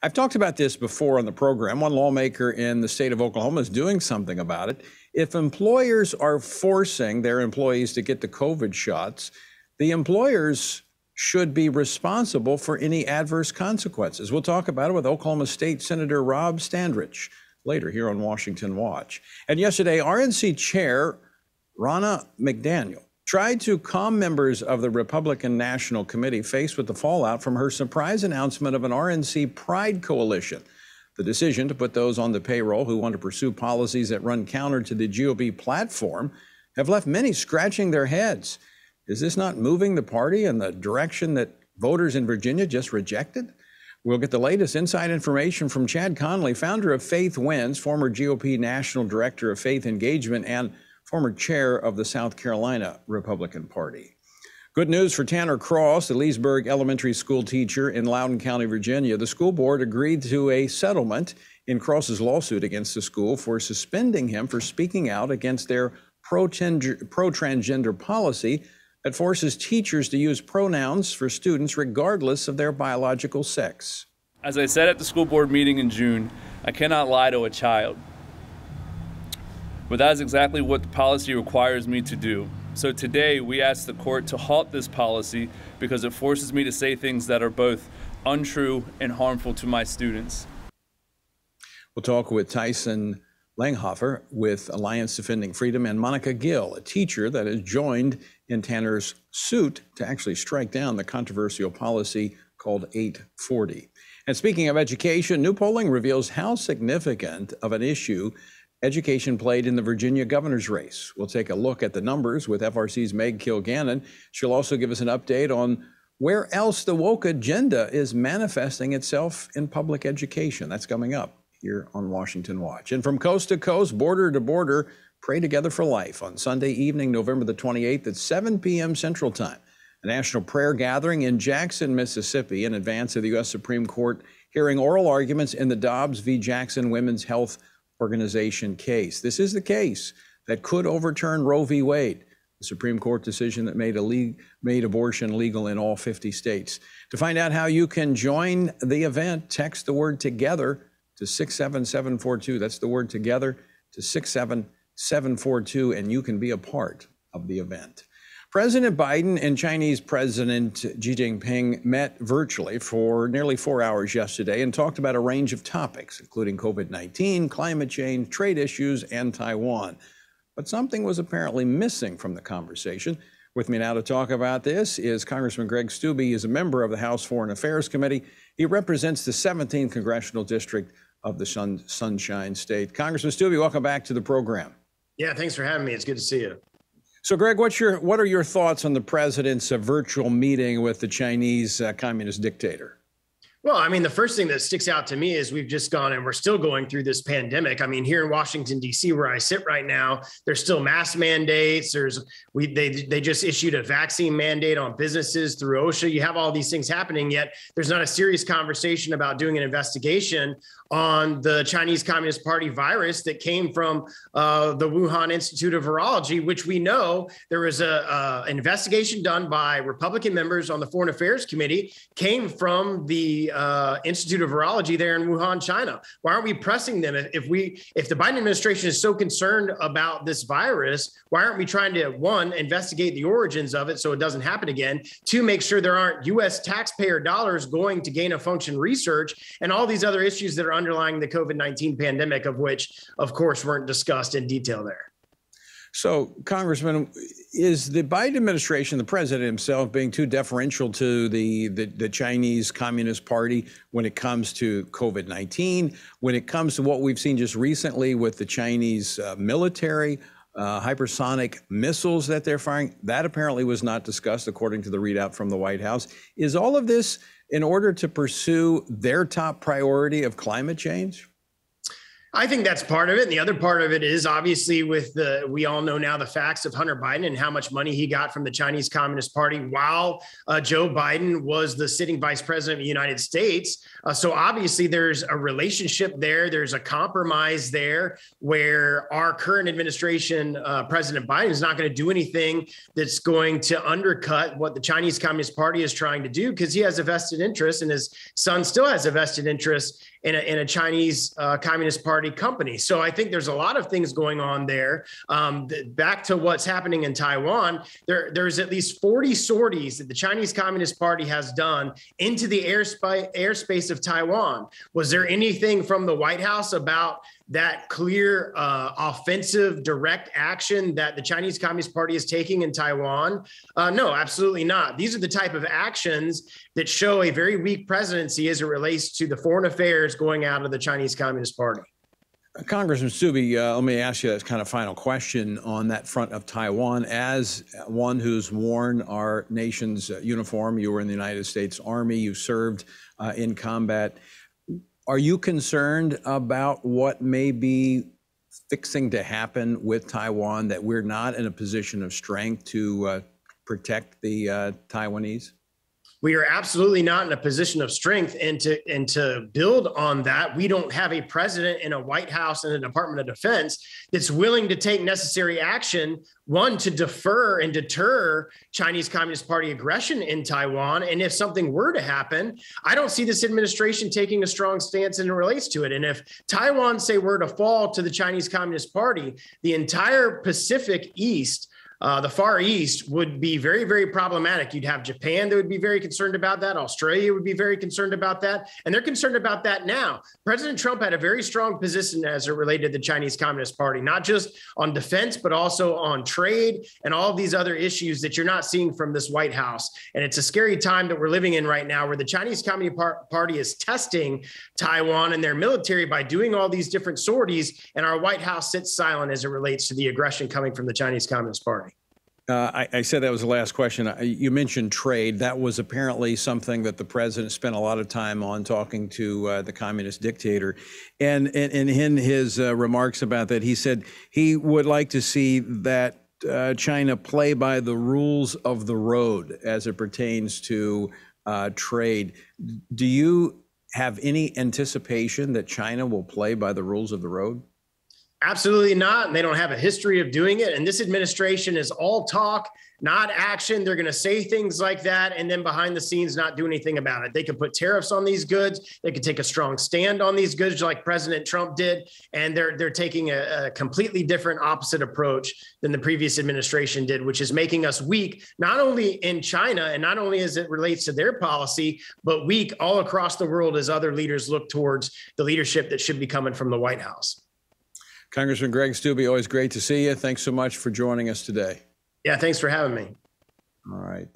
I've talked about this before on the program. One lawmaker in the state of Oklahoma is doing something about it. If employers are forcing their employees to get the COVID shots, the employers should be responsible for any adverse consequences. We'll talk about it with Oklahoma State Senator Rob Standridge later here on Washington Watch. And yesterday, RNC Chair Ronna McDaniel tried to calm members of the Republican National Committee faced with the fallout from her surprise announcement of an RNC Pride Coalition. The decision to put those on the payroll who want to pursue policies that run counter to the GOP platform have left many scratching their heads. Is this not moving the party in the direction that voters in Virginia just rejected? We'll get the latest inside information from Chad Conley, founder of Faith Wins, former GOP National Director of Faith Engagement, and former chair of the South Carolina Republican Party. Good news for Tanner Cross, the Leesburg Elementary School teacher in Loudoun County, Virginia. The school board agreed to a settlement in Cross's lawsuit against the school for suspending him for speaking out against their pro-transgender policy that forces teachers to use pronouns for students regardless of their biological sex. As I said at the school board meeting in June, I cannot lie to a child. But that is exactly what the policy requires me to do. So today we ask the court to halt this policy because it forces me to say things that are both untrue and harmful to my students. We'll talk with Tyson Langhofer with Alliance Defending Freedom and Monica Gill, a teacher that has joined in Tanner's suit to actually strike down the controversial policy called 840. And speaking of education, new polling reveals how significant of an issue education played in the Virginia governor's race. We'll take a look at the numbers with FRC's Meg Kilgannon. She'll also give us an update on where else the woke agenda is manifesting itself in public education. That's coming up here on Washington Watch. And from coast to coast, border to border, Pray Together for Life on Sunday evening, November the 28th at 7 p.m. Central Time. A national prayer gathering in Jackson, Mississippi in advance of the U.S. Supreme Court hearing oral arguments in the Dobbs v. Jackson Women's Health Organization case. This is the case that could overturn Roe v. Wade, the Supreme Court decision that made abortion legal in all 50 states. To find out how you can join the event, text the word TOGETHER to 67742. That's the word TOGETHER to 67742, and you can be a part of the event. President Biden and Chinese President Xi Jinping met virtually for nearly 4 hours yesterday and talked about a range of topics, including COVID-19, climate change, trade issues, and Taiwan. But something was apparently missing from the conversation. With me now to talk about this is Congressman Greg Steube. He is a member of the House Foreign Affairs Committee. He represents the 17th Congressional District of the Sunshine State. Congressman Steube, welcome back to the program. Yeah, thanks for having me. It's good to see you. So, Greg, what are your thoughts on the president's virtual meeting with the Chinese communist dictator? Well, I mean, the first thing that sticks out to me is we've just gone and we're still going through this pandemic. I mean, here in Washington, D.C., where I sit right now, there's still mask mandates. They just issued a vaccine mandate on businesses through OSHA. You have all these things happening, yet there's not a serious conversation about doing an investigation on the Chinese Communist Party virus that came from the Wuhan Institute of Virology, which we know there was an investigation done by Republican members on the Foreign Affairs Committee, came from the Institute of Virology there in Wuhan, China. Why aren't we pressing them? If the Biden administration is so concerned about this virus, why aren't we trying to, one, investigate the origins of it so it doesn't happen again, two, make sure there aren't U.S. taxpayer dollars going to gain of function research and all these other issues that are underlying the COVID-19 pandemic, of which, of course, weren't discussed in detail there. So, Congressman, is the Biden administration, the president himself, being too deferential to the Chinese Communist Party when it comes to COVID-19, when it comes to what we've seen just recently with the Chinese military, hypersonic missiles that they're firing? That apparently was not discussed, according to the readout from the White House. Is all of this in order to pursue their top priority of climate change? I think that's part of it. And the other part of it is obviously we all know now the facts of Hunter Biden and how much money he got from the Chinese Communist Party while Joe Biden was the sitting vice president of the United States. So obviously there's a relationship there. There's a compromise there where our current administration, President Biden, is not going to do anything that's going to undercut what the Chinese Communist Party is trying to do, because he has a vested interest and his son still has a vested interest in a Chinese Communist Party company. So I think there's a lot of things going on there. Back to what's happening in Taiwan, there's at least 40 sorties that the Chinese Communist Party has done into the airspace of Taiwan. Was there anything from the White House about that clear offensive direct action that the Chinese Communist Party is taking in Taiwan? No, absolutely not. These are the type of actions that show a very weak presidency as it relates to the foreign affairs going out of the Chinese Communist Party. Congressman Steube, let me ask you that kind of final question on that front of Taiwan. As one who's worn our nation's uniform, you were in the United States Army, you served in combat. Are you concerned about what may be fixing to happen with Taiwan, that we're not in a position of strength to protect the Taiwanese? We are absolutely not in a position of strength, and to build on that, we don't have a president in a White House and a Department of Defense that's willing to take necessary action, one, to defer and deter Chinese Communist Party aggression in Taiwan. And if something were to happen, I don't see this administration taking a strong stance in relates to it. And if Taiwan, say, were to fall to the Chinese Communist Party, the entire Pacific East, the Far East, would be very, very problematic. You'd have Japan that would be very concerned about that. Australia would be very concerned about that. And they're concerned about that now. President Trump had a very strong position as it related to the Chinese Communist Party, not just on defense, but also on trade and all of these other issues that you're not seeing from this White House. And it's a scary time that we're living in right now, where the Chinese Communist Party is testing Taiwan and their military by doing all these different sorties. And our White House sits silent as it relates to the aggression coming from the Chinese Communist Party. I said that was the last question. You mentioned trade. That was apparently something that the president spent a lot of time on, talking to the communist dictator. And in his remarks about that, he said he would like to see that China play by the rules of the road as it pertains to trade. Do you have any anticipation that China will play by the rules of the road? Absolutely not. And they don't have a history of doing it. And this administration is all talk, not action. They're going to say things like that and then behind the scenes not do anything about it. They could put tariffs on these goods. They could take a strong stand on these goods like President Trump did. And they're taking a completely different opposite approach than the previous administration did, which is making us weak, not only in China and not only as it relates to their policy, but weak all across the world as other leaders look towards the leadership that should be coming from the White House. Congressman Greg Steube, always great to see you. Thanks so much for joining us today. Yeah, thanks for having me. All right.